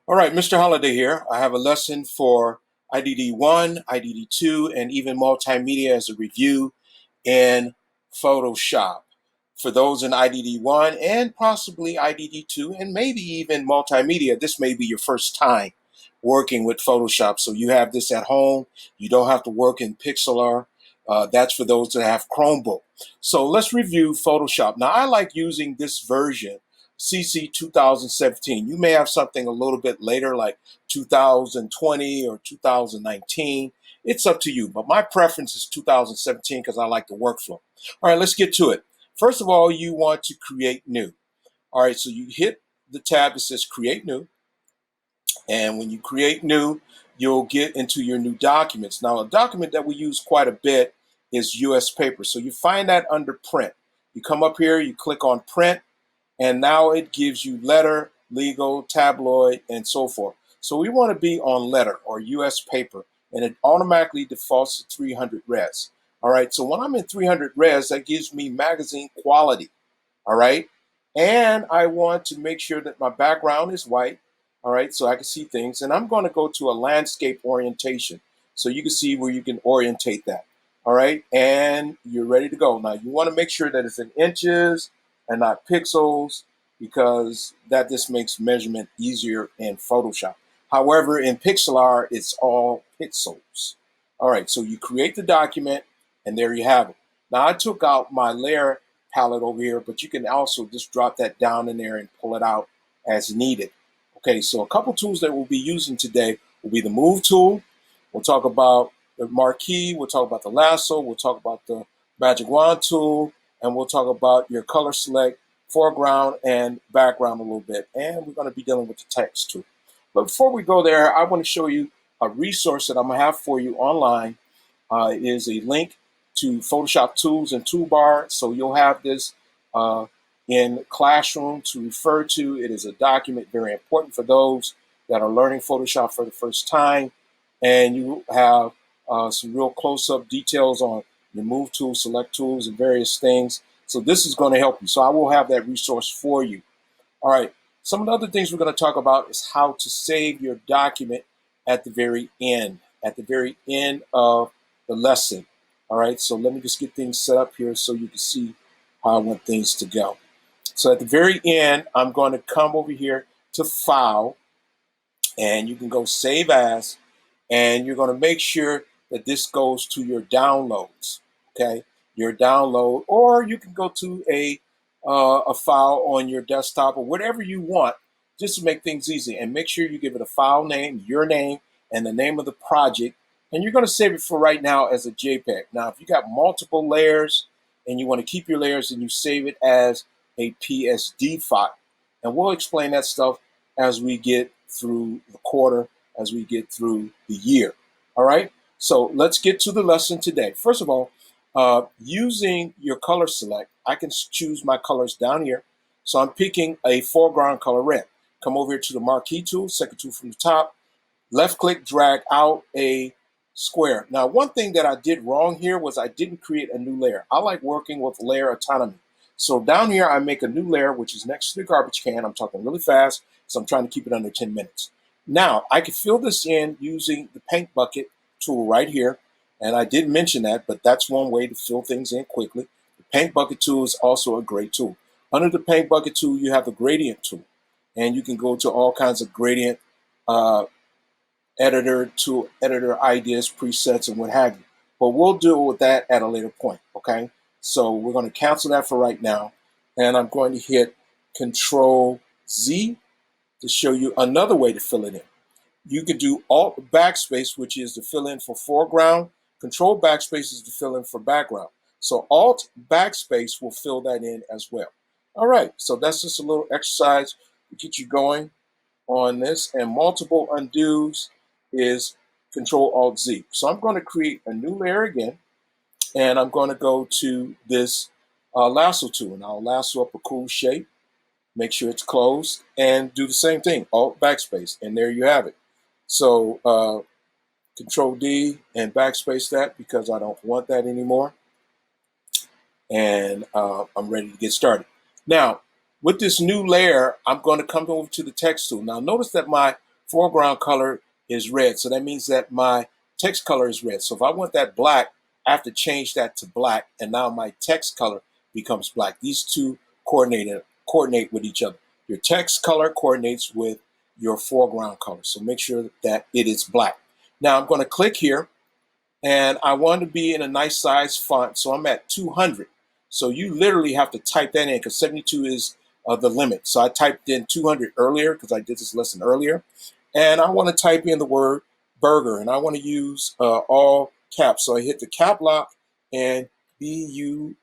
All right, Mr. Holiday here. I have a lesson for IDD1, IDD2, and even multimedia as a review in Photoshop. For those in IDD1 and possibly IDD2 and maybe even multimedia, this may be your first time working with Photoshop. So you have this at home. You don't have to work in Pixlr. That's for those that have Chromebook. So let's review Photoshop. Now, I like using this version CC 2017. You may have something a little bit later, like 2020 or 2019. It's up to you, but my preference is 2017 because I like the workflow. All right, let's get to it. First of all, you want to create new. All right, so you hit the tab that says create new. And when you create new, you'll get into your new documents. Now, a document that we use quite a bit is US paper. So you find that under print. You come up here, you click on print, and now it gives you letter, legal, tabloid, and so forth. So we want to be on letter or US paper, and it automatically defaults to 300 res. All right, so when I'm in 300 res, that gives me magazine quality. All right, and I want to make sure that my background is white. All right, so I can see things, and I'm going to go to a landscape orientation so you can see where you can orientate that. All right, and you're ready to go. Now you want to make sure that it's in inches and not pixels because that just makes measurement easier in Photoshop. However, in Pixlr, it's all pixels. All right, so you create the document and there you have it. Now I took out my layer palette over here, but you can also just drop that down in there and pull it out as needed. Okay, so a couple tools that we'll be using today will be the Move tool. We'll talk about the marquee. We'll talk about the lasso. We'll talk about the Magic Wand tool. And we'll talk about your color select, foreground, and background a little bit. And we're going to be dealing with the text too. But before we go there, I want to show you a resource that I'm going to have for you online. It is a link to Photoshop tools and toolbar. So you'll have this in Classroom to refer to. It is a document very important for those that are learning Photoshop for the first time. And you have some real close-up details on your move tools, select tools, and various things. So this is going to help you. So I will have that resource for you. All right. Some of the other things we're going to talk about is how to save your document at the very end of the lesson. All right. So let me just get things set up here so you can see how I want things to go. So at the very end, I'm going to come over here to File, and you can go Save As, and you're going to make sure that this goes to your downloads, okay? Your download, or you can go to a file on your desktop or whatever you want, just to make things easy. And make sure you give it a file name, your name, and the name of the project. And you're going to save it for right now as a JPEG. Now, if you got multiple layers and you want to keep your layers, then you save it as a PSD file. And we'll explain that stuff as we get through the quarter, as we get through the year. All right, so let's get to the lesson today. First of all, using your color select, I can choose my colors down here. So I'm picking a foreground color red. Come over here to the marquee tool, second tool from the top, left click, drag out a square. Now, one thing that I did wrong here was I didn't create a new layer. I like working with layer autonomy. So down here, I make a new layer, which is next to the garbage can. I'm talking really fast, so I'm trying to keep it under 10 minutes. Now, I can fill this in using the paint bucket tool right here. And I did mention that, but that's one way to fill things in quickly. The paint bucket tool is also a great tool. Under the paint bucket tool, you have the gradient tool. And you can go to all kinds of gradient editor ideas, presets, and what have you. But we'll deal with that at a later point, okay? So we're going to cancel that for right now. And I'm going to hit Control Z to show you another way to fill it in. You could do Alt Backspace, which is to fill in for foreground. Control Backspace is to fill in for background. So Alt Backspace will fill that in as well. All right, so that's just a little exercise to get you going on this. And multiple undos is Control Alt Z. So I'm going to create a new layer again, and I'm going to go to this lasso tool, and I'll lasso up a cool shape. make sure it's closed, and do the same thing, Alt backspace, and there you have it. So Control D and backspace that because I don't want that anymore. And I'm ready to get started. Now, with this new layer, I'm going to come over to the text tool. Now, notice that my foreground color is red. So that means that my text color is red. So if I want that black, I have to change that to black. And now my text color becomes black. These two coordinate with each other. Your text color coordinates with your foreground color. So make sure that it is black. Now I'm going to click here, and I want to be in a nice size font. So I'm at 200. So you literally have to type that in because 72 is the limit. So I typed in 200 earlier because I did this lesson earlier. And I want to type in the word burger, and I want to use all caps. So I hit the cap lock and B-U-R-G-E-R,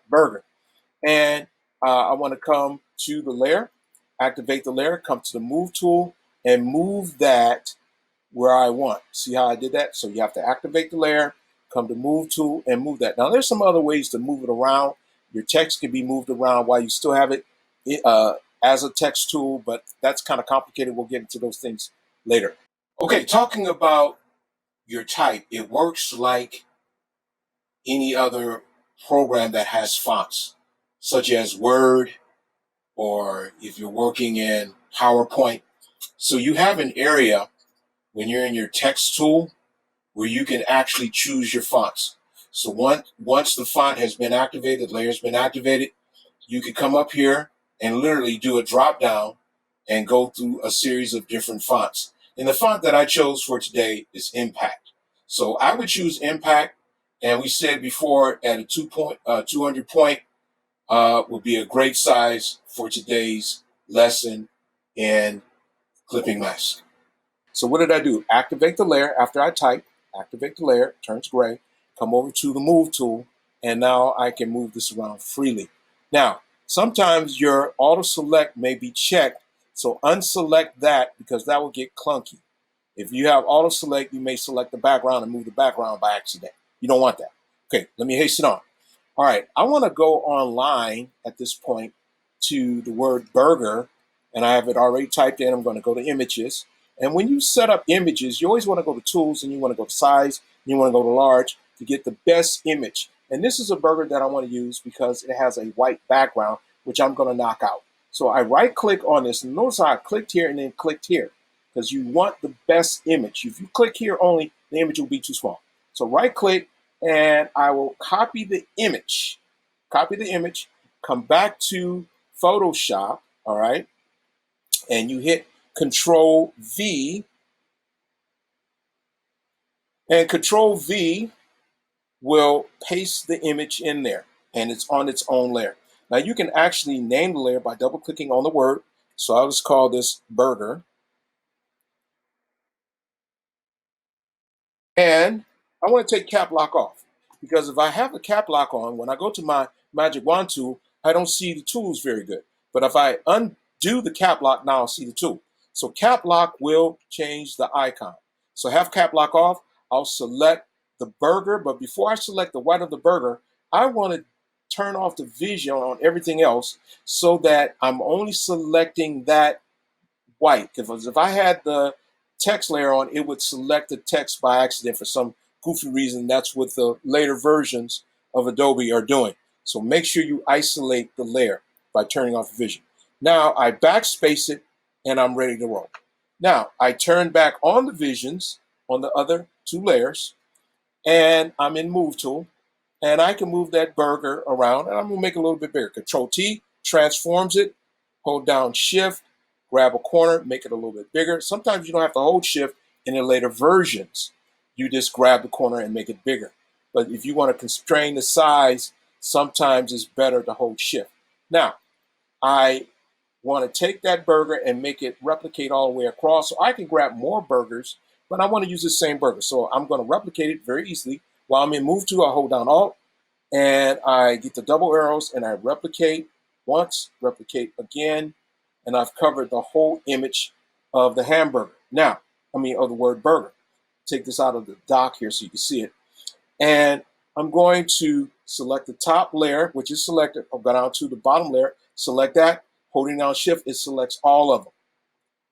burger. And I want to come to the layer, activate the layer, come to the move tool, and move that where I want. See how I did that? So you have to activate the layer, come to move tool, and move that. Now there's some other ways to move it around. Your text can be moved around while you still have it as a text tool, but that's kind of complicated. We'll get into those things later. Okay, talking about your type, it works like any other program that has fonts, such as Word, or if you're working in PowerPoint. So you have an area when you're in your text tool where you can actually choose your fonts. So once the font has been activated, the layer's been activated, you can come up here and literally do a drop down and go through a series of different fonts. And the font that I chose for today is Impact. So I would choose Impact, and we said before at a 200 point would be a great size for today's lesson in clipping mask. So what did I do? Activate the layer after I type, activate the layer, it turns gray, come over to the move tool, and now I can move this around freely. Now, sometimes your auto select may be checked, so unselect that because that will get clunky. If you have auto select, you may select the background and move the background by accident. You don't want that. Okay, let me hasten on. All right, I want to go online at this point to the word burger, and I have it already typed in. I'm going to go to images. And when you set up images, you always want to go to tools, and you want to go to size, and you want to go to large to get the best image. And this is a burger that I want to use because it has a white background, which I'm going to knock out. So I right click on this, and notice how I clicked here and then clicked here because you want the best image. If you click here only, the image will be too small. So right click, and I will copy the image, come back to Photoshop, all right, and you hit Control V, and Control V will paste the image in there, and it's on its own layer. Now you can actually name the layer by double clicking on the word. So I'll just call this burger. And I want to take cap lock off because if I have the cap lock on, when I go to my magic wand tool, I don't see the tools very good. But if I undo the cap lock, now I'll see the tool. So cap lock will change the icon. So have cap lock off, I'll select the burger, but before I select the white of the burger, I want to turn off the vision on everything else so that I'm only selecting that white. Because if I had the text layer on, it would select the text by accident for some goofy reason. That's what the later versions of Adobe are doing. So make sure you isolate the layer by turning off the vision. Now I backspace it and I'm ready to roll. Now I turn back on the visions on the other two layers and I'm in Move Tool and I can move that burger around and I'm gonna make it a little bit bigger. Control T transforms it, hold down Shift, grab a corner, make it a little bit bigger. Sometimes you don't have to hold Shift in the later versions. You just grab the corner and make it bigger. But if you want to constrain the size, sometimes it's better to hold Shift. Now, I want to take that burger and make it replicate all the way across. So I can grab more burgers, but I want to use the same burger. So I'm going to replicate it very easily. While I'm in Move Tool, I hold down Alt, and I get the double arrows, and I replicate once, replicate again, and I've covered the whole image of the hamburger. Now, of the word burger. Take this out of the dock here so you can see it. And I'm going to select the top layer, which is selected. I'll go down to the bottom layer, Select that. Holding down Shift, it selects all of them.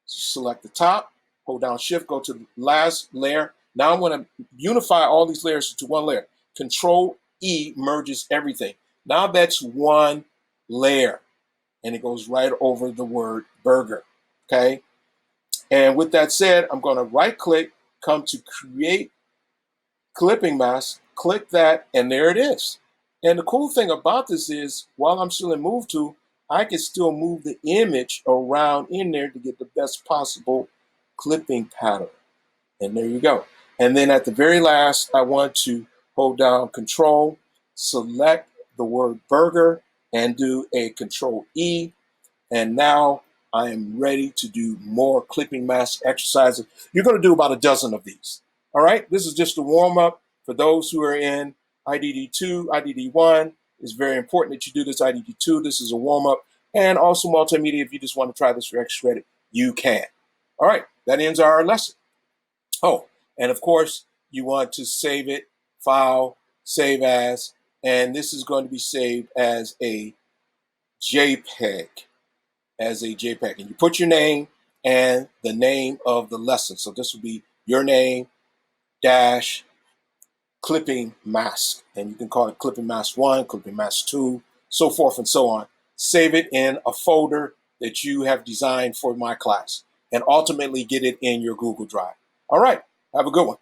Select the top, hold down Shift, go to the last layer. Now I'm going to unify all these layers into one layer. Control E merges everything. Now that's one layer, and it goes right over the word burger. Okay. And with that said, I'm going to right click, come to create clipping mask, click that, and there it is. And the cool thing about this is, while I'm still in Move Tool, I can still move the image around in there to get the best possible clipping pattern. And there you go. And then at the very last, I want to hold down Control, select the word burger, and do a Control E. And now I am ready to do more clipping mask exercises. You're going to do about a dozen of these. All right, this is just a warm up for those who are in IDD2, IDD1. It's very important that you do this IDD2. This is a warm up. And also multimedia, if you just want to try this for extra credit, you can. All right, that ends our lesson. Oh, and of course, you want to save it, file, save as, and this is going to be saved as a JPEG. And you put your name and the name of the lesson. So this will be your name dash clipping mask, and you can call it clipping mask 1, clipping mask 2, so forth and so on. Save it in a folder that you have designed for my class, and ultimately get it in your Google Drive. All right, have a good one.